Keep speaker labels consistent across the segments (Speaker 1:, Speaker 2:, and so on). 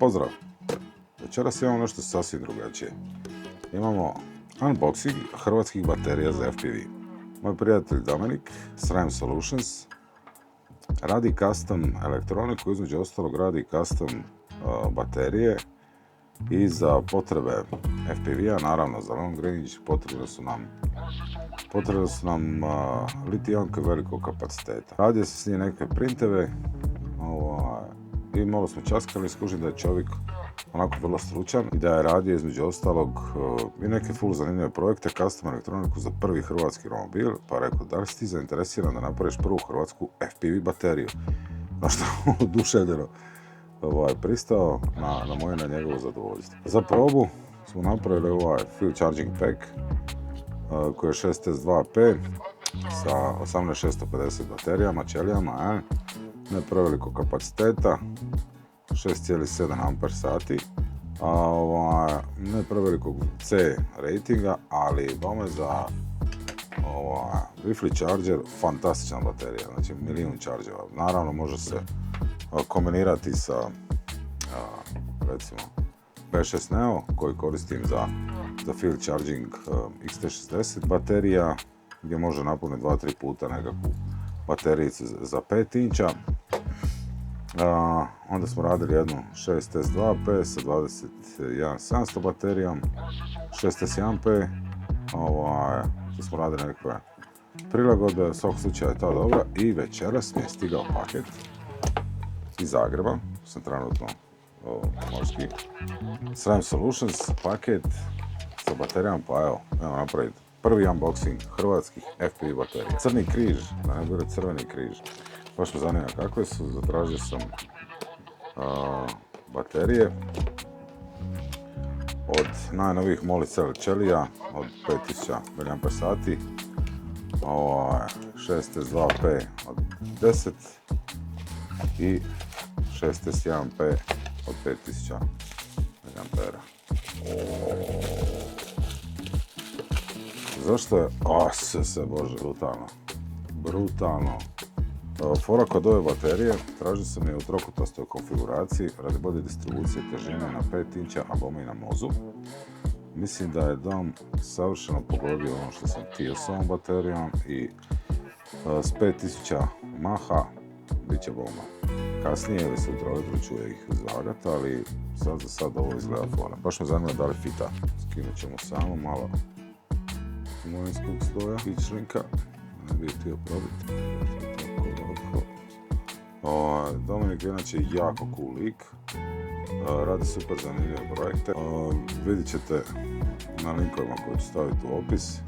Speaker 1: Pozdrav! Večeras imamo nešto sasvim drugačije. Imamo unboxing hrvatskih baterija za FPV. Moj prijatelj Dominik s Rime Solutions radi custom elektroniku, između ostalog radi custom baterije i za potrebe FPV-a, naravno za long range, potrebne su nam litijomke velikog kapaciteta. Radio se s njih neke printeve i malo smo časkali, skužili da je čovjek onako vrlo stručan i da je radio između ostalog i neke full zanimljive projekte, custom elektroniku za prvi hrvatski romobil, pa rekao da li si ti zainteresiran da napraviš prvu hrvatsku FPV bateriju? Na što oduševljeno pristao na moje, na njegovo zadovoljstvo. Za probu smo napravili ovaj field charging pack koji je 6S2P sa 18650 baterijama, ćelijama, ne prevelikog kapaciteta, 6,7 Ah, ne prevelikog C ratinga, ali bome za Wi-Fi charger fantastična baterija, znači milijun chargera. Naravno može se kombinirati sa recimo P6 Neo koji koristim za field charging XT60 baterija, gdje može napuniti 2-3 puta nekakvu baterijicu za 5 inča. Onda smo radili jednu 6S2P sa 21700 baterijom, 6S1P, tu smo radili nekakve prilagodbe, u svakom slučaju je to dobro. I večeras mi je stigao paket iz Zagreba, sam trenutno morski, s Rime Solutions, paket sa baterijama, pa evo napraviti prvi unboxing hrvatskih FPV baterija. Crni križ, da ne bude crveni križ. Baš me zanima kakve su, zatražio sam baterije od najnovijih Molicel ćelija od 5000 mAh, 6S2P od 10 i 6S1P od 5000 mAh. Zašto je? Bože, brutalno. Fora kod ove baterije, traži se mi u trokutastoj konfiguraciji radi bolje distribucije težine na 5 inča, a bome i na mozu. Mislim da je Dom savršeno pogodio ono što sam htio s ovom baterijom i s 5000 maha bit će bomba. Kasnije ili sutra ujutro ću ih izvagat, ali za sad ovo izgleda fora. Baš me zanima da li fita. Skinut ćemo samo malo movinskog sloja i šrinka. Ne bi htio probiti. Dominik je inače jako cool lik, radi super zanimljive projekte. Vidit ćete na linkovima koje ću staviti u opis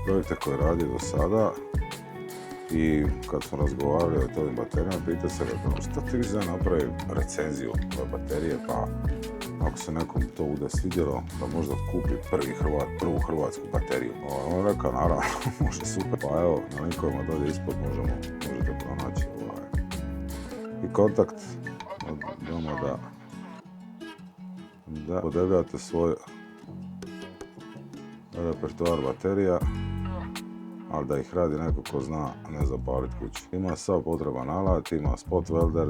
Speaker 1: projekte koje radi do sada. I kad smo razgovarali o ovim baterijama, pitao se što ti viš da napravi recenziju ove baterije, pa ako se nekom to bude svidjelo da možda kupi prvu hrvatsku bateriju. On rekao naravno može super, pa evo na linkovima dolje ispod možete pronaći i kontakt od Doma da podebljate svoj repertoar baterija, ali da ih radi neko ko zna ne zapalit kuću. Ima sav potreban alat, ima spot welder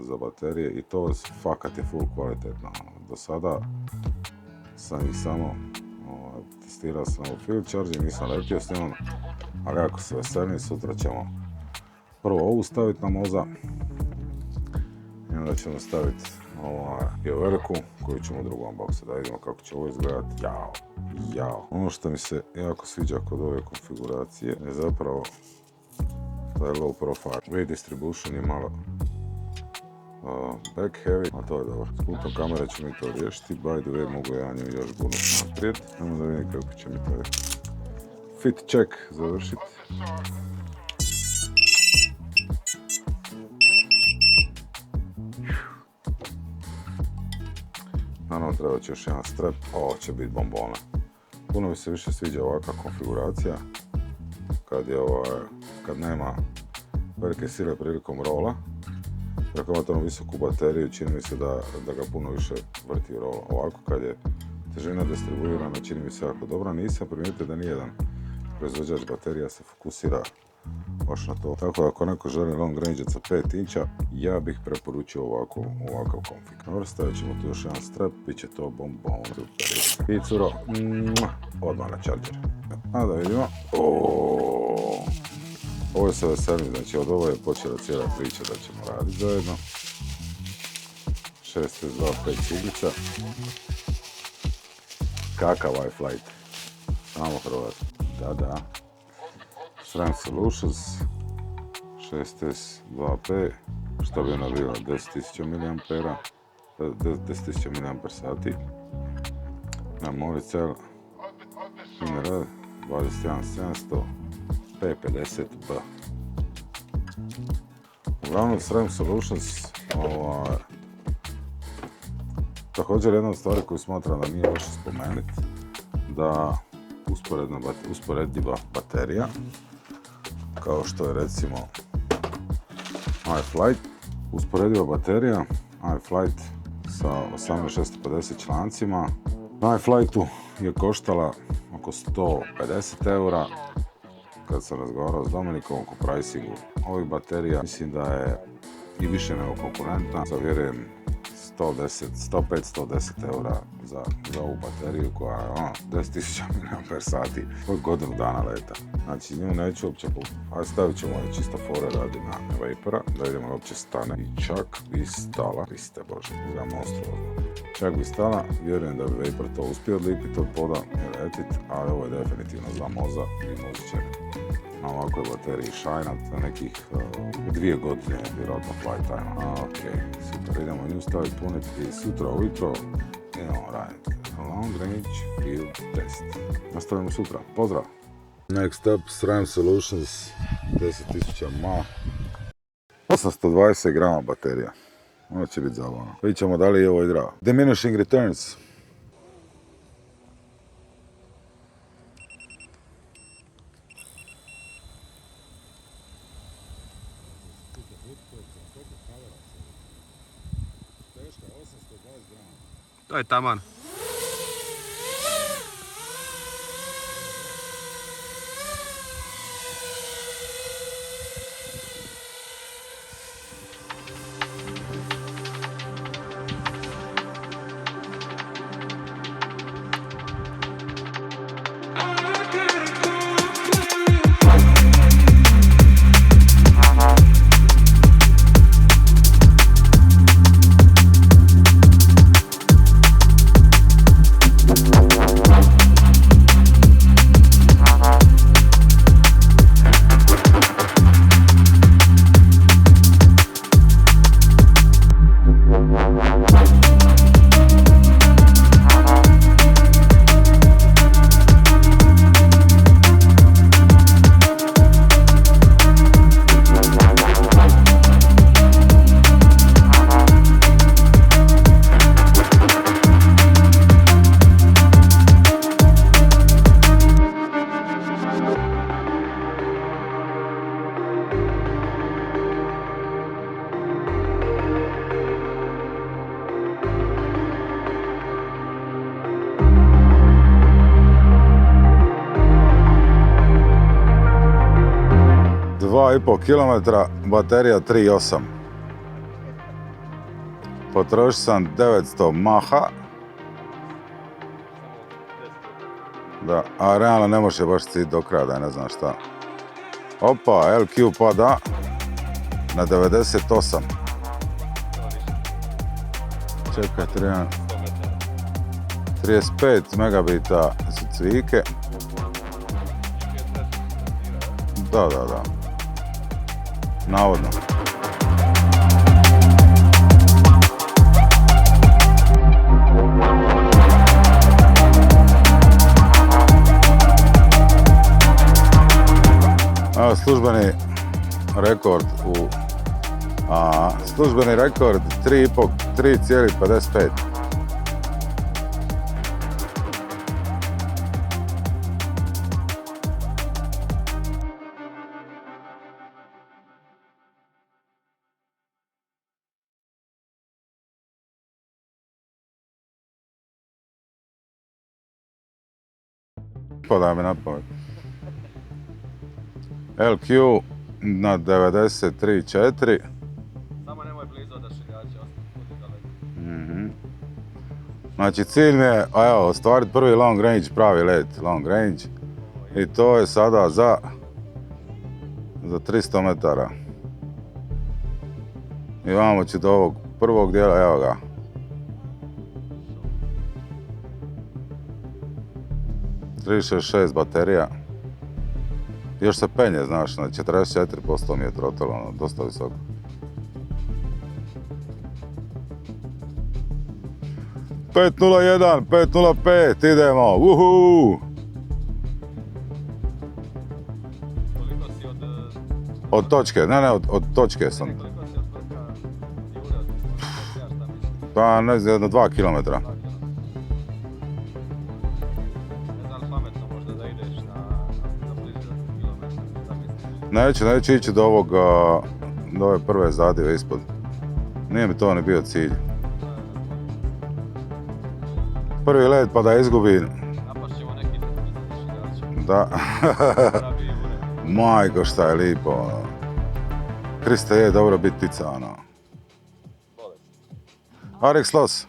Speaker 1: za baterije i to fakat je full kvalitetno. Do sada sam ih samo testirao sam u field charging, nisam letio s njom, ali ako se veselim, sutra ćemo prvo ovu staviti na moza i onda ćemo staviti veliku koju ćemo u drugom unboxu, da vidimo kako će ovo izgledati. Jao. Ono što mi se jako sviđa kod ove konfiguracije je zapravo da je low profile. Weight distribution je malo back heavy, a to je dobro. S kultom kamere ću mi to riješiti. By the way, mogu ja nju još bonus naprijed. Nemo da vidim kako će mi taj fit check završiti. Naravno treba će još jedan strap, ovo će biti bombona. Puno mi se više sviđa ovakva konfiguracija kad nema velike sile prilikom rola. Ako imate onu visoku bateriju, čini mi se da ga puno više vrti rola. Ovako kad je težina distribuirana, čini mi se jako dobra. Nisam primijetio da nijedan proizvođač baterija se fokusira baš na to. Tako da ako neko želi long range sa 5 inča, ja bih preporučio ovakav konfig. Dobro, stavit ćemo tu još jedan strap, bit će to bomba, super. I curo, odmah na charger. A da vidimo. Ovo se veselim, znači od ovo je počela cijela priča da ćemo raditi zajedno. 6S25 ciglica. Kakav iFlight. Samo hrvatski. Da. SRAM Solutions 6S2P, što bi ono bilo 10.000 mAh, 10.000 mAh. Memory cell NR 21700 P50B. Uglavnom SRAM Solutions, također jedna od stvari koju smatram da nije loše spomenuti, da usporediva baterija, kao što je recimo iFlight, usporediva baterija iFlight sa 18650 člancima. Na iFlightu je koštala oko 150 eura. Kad sam razgovarao s Dominikom oko pricingu ovih baterija, mislim da je i više nego konkurentna. Vjerujem 105-110 eura za ovu bateriju koja je 10.000 mAh od godinu dana leta. Znači nju neću uopće stavit ćemo je čisto fore radi na Vapora, da vidimo uopće stane. I čak bi stala, Kriste Bože, za monstruozno. Čak bi stala, vjerujem da bi Vapor to uspio odlipiti od poda i letit, ali ovo je definitivno za moza i moz će na ovakvoj bateriji šajnat za nekih 2 godine, vjerojatno flight time. Ok, super, idemo nju staviti puniti sutra ujutro, idemo raditi long range field test. Nastavimo sutra, pozdrav! Next up, SRAM Solutions 10.000 mAh, 820 grama baterija. Ovo će biti zabavno. Vidjet ćemo da li je ovo igra. Diminishing returns.
Speaker 2: To je taman.
Speaker 1: Dva i pol kilometra, baterija 3.8. Potrošio sam 900 maha. Da, a realno ne može baš citi do kraja, da ne znam šta. Opa, LQ pada na 98. Čekaj, 35 megabita su cvike. Da. Navodno. Evo službeni rekord službeni rekord 3,55. Podaj mi na pamet. LQ na 93.4.
Speaker 2: Samo nemoj blizu odašiljača, ostati daleko.
Speaker 1: Znači cilj mi je, evo, ostvariti prvi long range, pravi let long range. I to je sada za 300 metara. I vamo ću do ovog prvog dijela, evo ga. ...366 baterija. Još se penje, znaš, na 44% mi je trotel, ono, dosta visoko. ...5.01, 5.05, idemo, uhu!
Speaker 2: Koliko si od...
Speaker 1: Od točke, ne, od točke sam.
Speaker 2: Koliko si od vrha Jure, ja šta mislim?
Speaker 1: Pa, ne znam, jedno 2 kilometra.
Speaker 2: Ne znam li pametno možda da ideš na bliže kilometra, šta misliš?
Speaker 1: Neću ići do ove prve zadive ispod. Nije mi to ni bio cilj. Prvi let pa da izgubim.
Speaker 2: Napašćemo neki odašiljač.
Speaker 1: Da.
Speaker 2: Pravi Jure.
Speaker 1: Majko, šta je lipo, ono. Kriste, je dobro biti ptica, ono.
Speaker 2: Bolest.
Speaker 1: Arex Los.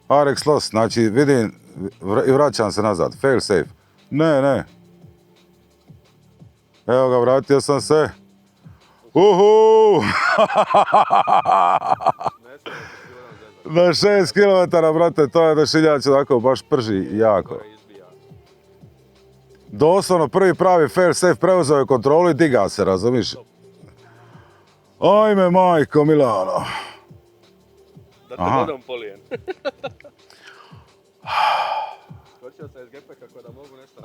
Speaker 1: Arex Los, znači vidim i vraćam se nazad. Fail safe. Ne. Evo ga, vratio sam se. Uhu! Na 6 km, brate, to je odašiljač onako baš prži jako. Doslovno prvi pravi fail safe preuzeo je kontrolu i diga se, razumiš? Ajme, majko Milano.
Speaker 2: Da te vodom polijem. Skočio sam iz gepe kako da mogu nešto...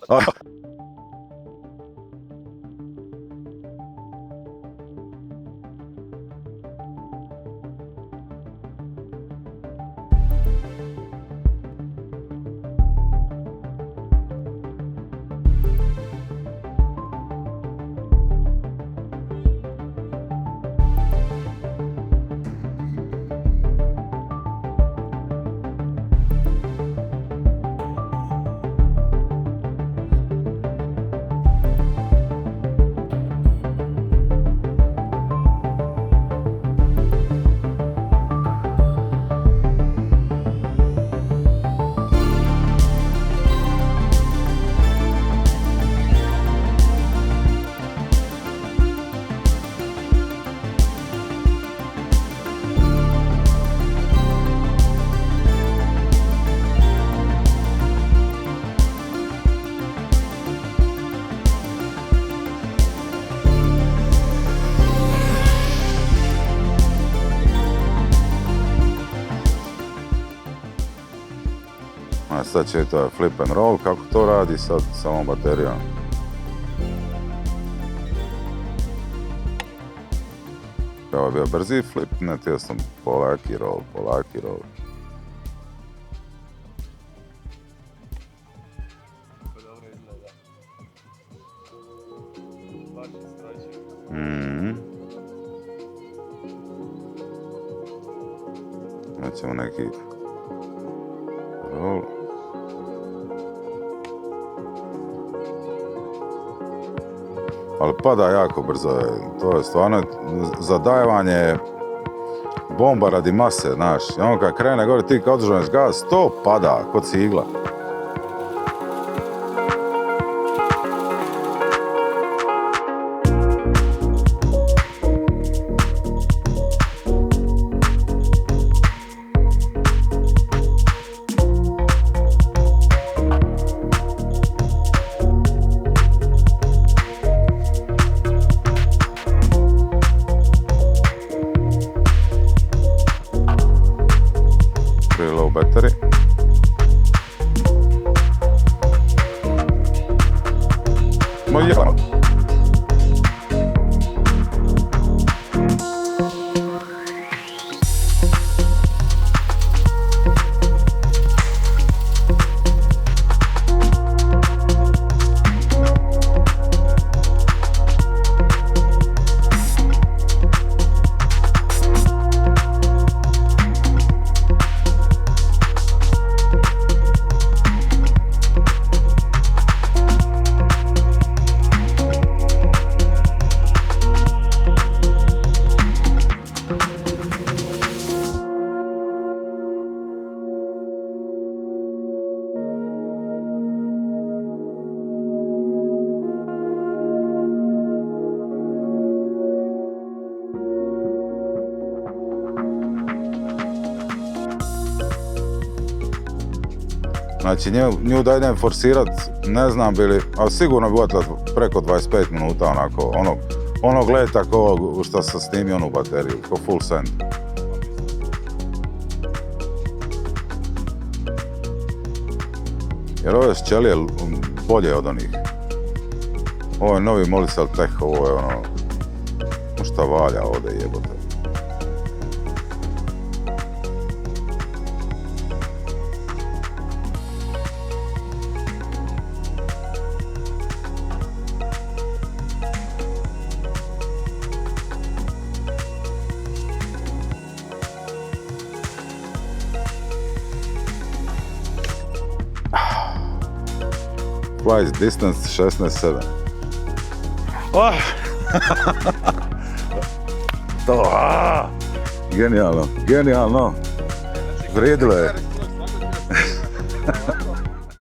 Speaker 1: Sad će to flip and roll, kako to radi sad sa ovom baterijom. Ovo je bio brzi flip, ne, htio sam polaki roll.
Speaker 2: Dobro izgleda. Baš istračio.
Speaker 1: Nećemo neki roll. Ali pada jako brzo, to je stvarno zadajevanje bomba radi mase, znaš. I on kad krene gore, ti kad održavaš gas, to pada kod cigla. Battery. Ma jebano. Znači nju da idem forsirat, ne znam bili, ali sigurno bi uvatila preko 25 minuta onako, onog leta ko što sam snimio onu bateriju, ko full send. Jer ove šćelije bolje od onih. Ovo je novi Molicel Tech, ovo je ono, šta valja ovdje jebote. Flight distance 16.7. Oh! To, genijalno, genijalno. Vrijedilo je.